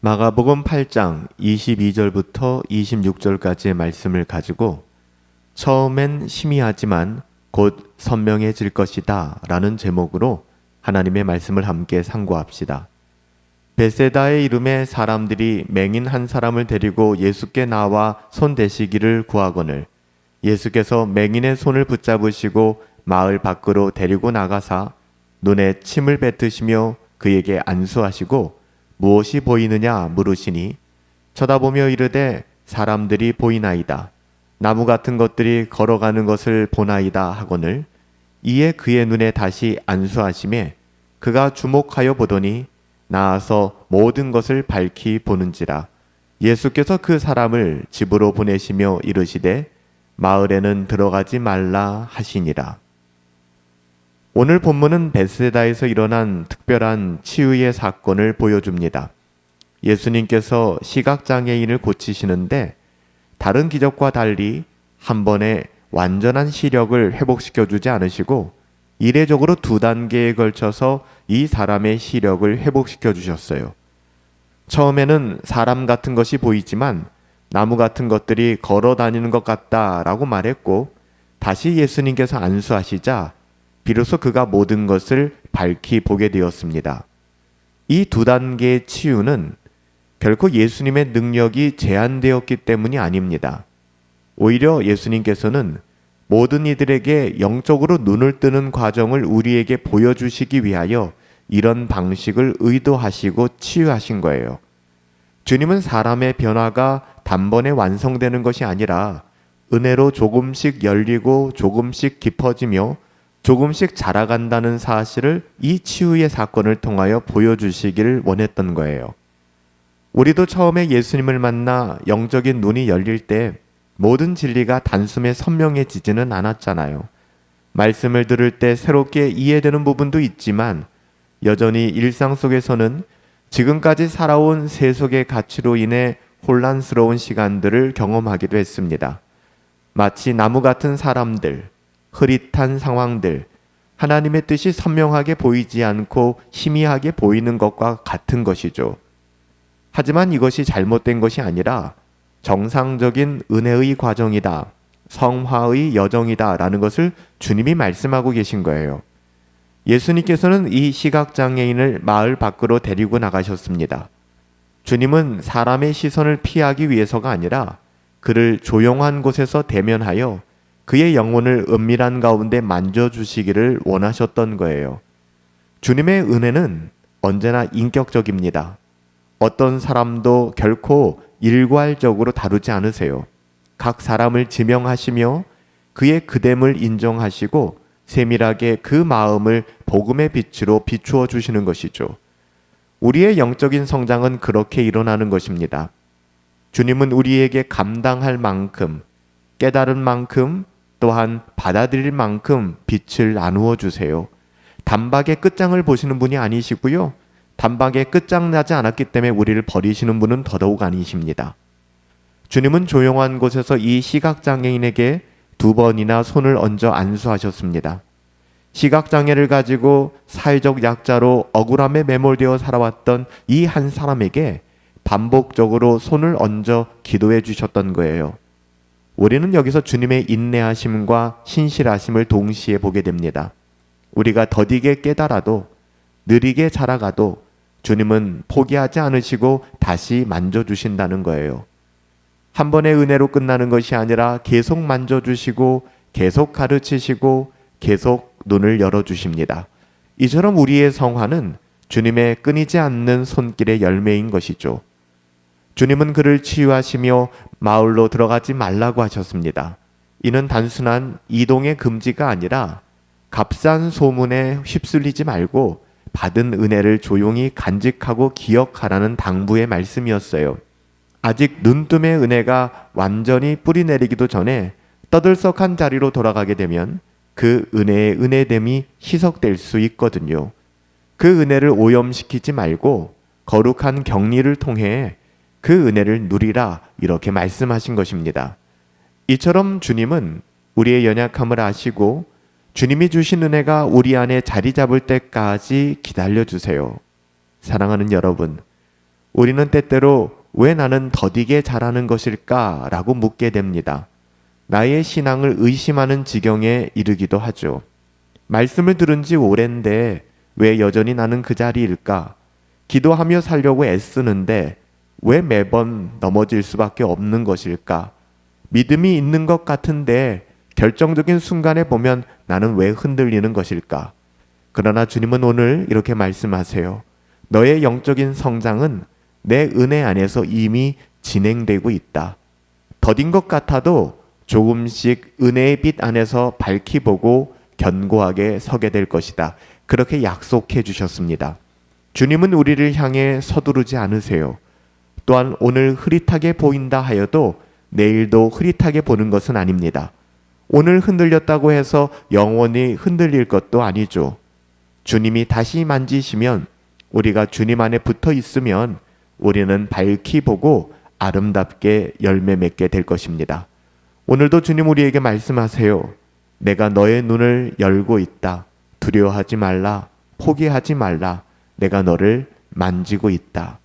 마가복음 8장 22절부터 26절까지의 말씀을 가지고 처음엔 희미하지만 곧 선명해질 것이다 라는 제목으로 하나님의 말씀을 함께 상고합시다. 베세다의 이름의 사람들이 맹인 한 사람을 데리고 예수께 나와 손 대시기를 구하거늘 예수께서 맹인의 손을 붙잡으시고 마을 밖으로 데리고 나가사 눈에 침을 뱉으시며 그에게 안수하시고 무엇이 보이느냐 물으시니 쳐다보며 이르되 사람들이 보이나이다. 나무 같은 것들이 걸어가는 것을 보나이다 하거늘 이에 그의 눈에 다시 안수하시매 그가 주목하여 보더니 나아서 모든 것을 밝히 보는지라. 예수께서 그 사람을 집으로 보내시며 이르시되 마을에는 들어가지 말라 하시니라. 오늘 본문은 베세다에서 일어난 특별한 치유의 사건을 보여줍니다. 예수님께서 시각장애인을 고치시는데 다른 기적과 달리 한 번에 완전한 시력을 회복시켜주지 않으시고 이례적으로 2단계에 걸쳐서 이 사람의 시력을 회복시켜주셨어요. 처음에는 사람 같은 것이 보이지만 나무 같은 것들이 걸어 다니는 것 같다라고 말했고 다시 예수님께서 안수하시자 비로소 그가 모든 것을 밝히 보게 되었습니다. 이 2단계의 치유는 결코 예수님의 능력이 제한되었기 때문이 아닙니다. 오히려 예수님께서는 모든 이들에게 영적으로 눈을 뜨는 과정을 우리에게 보여주시기 위하여 이런 방식을 의도하시고 치유하신 거예요. 주님은 사람의 변화가 단번에 완성되는 것이 아니라 은혜로 조금씩 열리고 조금씩 깊어지며 조금씩 자라간다는 사실을 이 치유의 사건을 통하여 보여주시기를 원했던 거예요. 우리도 처음에 예수님을 만나 영적인 눈이 열릴 때 모든 진리가 단숨에 선명해지지는 않았잖아요. 말씀을 들을 때 새롭게 이해되는 부분도 있지만 여전히 일상 속에서는 지금까지 살아온 세속의 가치로 인해 혼란스러운 시간들을 경험하기도 했습니다. 마치 나무 같은 사람들, 흐릿한 상황들, 하나님의 뜻이 선명하게 보이지 않고 희미하게 보이는 것과 같은 것이죠. 하지만 이것이 잘못된 것이 아니라 정상적인 은혜의 과정이다, 성화의 여정이다 라는 것을 주님이 말씀하고 계신 거예요. 예수님께서는 이 시각장애인을 마을 밖으로 데리고 나가셨습니다. 주님은 사람의 시선을 피하기 위해서가 아니라 그를 조용한 곳에서 대면하여 그의 영혼을 은밀한 가운데 만져주시기를 원하셨던 거예요. 주님의 은혜는 언제나 인격적입니다. 어떤 사람도 결코 일괄적으로 다루지 않으세요. 각 사람을 지명하시며 그의 그됨을 인정하시고 세밀하게 그 마음을 복음의 빛으로 비추어 주시는 것이죠. 우리의 영적인 성장은 그렇게 일어나는 것입니다. 주님은 우리에게 감당할 만큼, 깨달은 만큼, 또한 받아들일 만큼 빛을 나누어 주세요. 단박에 끝장을 보시는 분이 아니시고요. 단박에 끝장나지 않았기 때문에 우리를 버리시는 분은 더더욱 아니십니다. 주님은 조용한 곳에서 이 시각장애인에게 2번이나 손을 얹어 안수하셨습니다. 시각장애를 가지고 사회적 약자로 억울함에 매몰되어 살아왔던 이 한 사람에게 반복적으로 손을 얹어 기도해 주셨던 거예요. 우리는 여기서 주님의 인내하심과 신실하심을 동시에 보게 됩니다. 우리가 더디게 깨달아도 느리게 자라가도 주님은 포기하지 않으시고 다시 만져주신다는 거예요. 한 번의 은혜로 끝나는 것이 아니라 계속 만져주시고 계속 가르치시고 계속 눈을 열어주십니다. 이처럼 우리의 성화는 주님의 끊이지 않는 손길의 열매인 것이죠. 주님은 그를 치유하시며 마을로 들어가지 말라고 하셨습니다. 이는 단순한 이동의 금지가 아니라 값싼 소문에 휩쓸리지 말고 받은 은혜를 조용히 간직하고 기억하라는 당부의 말씀이었어요. 아직 눈뜸의 은혜가 완전히 뿌리내리기도 전에 떠들썩한 자리로 돌아가게 되면 그 은혜의 은혜됨이 희석될 수 있거든요. 그 은혜를 오염시키지 말고 거룩한 격리를 통해 그 은혜를 누리라 이렇게 말씀하신 것입니다. 이처럼 주님은 우리의 연약함을 아시고 주님이 주신 은혜가 우리 안에 자리 잡을 때까지 기다려주세요. 사랑하는 여러분, 우리는 때때로 왜 나는 더디게 잘하는 것일까? 라고 묻게 됩니다. 나의 신앙을 의심하는 지경에 이르기도 하죠. 말씀을 들은 지 오랜데 왜 여전히 나는 그 자리일까? 기도하며 살려고 애쓰는데 왜 매번 넘어질 수밖에 없는 것일까? 믿음이 있는 것 같은데 결정적인 순간에 보면 나는 왜 흔들리는 것일까? 그러나 주님은 오늘 이렇게 말씀하세요. 너의 영적인 성장은 내 은혜 안에서 이미 진행되고 있다. 더딘 것 같아도 조금씩 은혜의 빛 안에서 밝히 보고 견고하게 서게 될 것이다. 그렇게 약속해 주셨습니다. 주님은 우리를 향해 서두르지 않으세요. 또한 오늘 흐릿하게 보인다 하여도 내일도 흐릿하게 보는 것은 아닙니다. 오늘 흔들렸다고 해서 영원히 흔들릴 것도 아니죠. 주님이 다시 만지시면, 우리가 주님 안에 붙어 있으면 우리는 밝히 보고 아름답게 열매 맺게 될 것입니다. 오늘도 주님 우리에게 말씀하세요. 내가 너의 눈을 열고 있다. 두려워하지 말라. 포기하지 말라. 내가 너를 만지고 있다.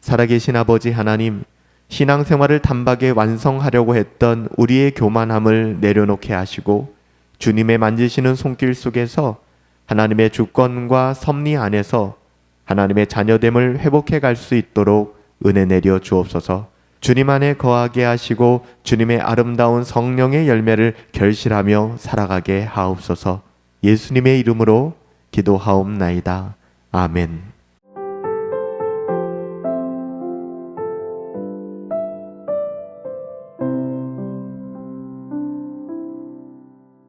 살아계신 아버지 하나님, 신앙생활을 단박에 완성하려고 했던 우리의 교만함을 내려놓게 하시고 주님의 만지시는 손길 속에서 하나님의 주권과 섭리 안에서 하나님의 자녀됨을 회복해 갈 수 있도록 은혜 내려 주옵소서. 주님 안에 거하게 하시고 주님의 아름다운 성령의 열매를 결실하며 살아가게 하옵소서. 예수님의 이름으로 기도하옵나이다. 아멘.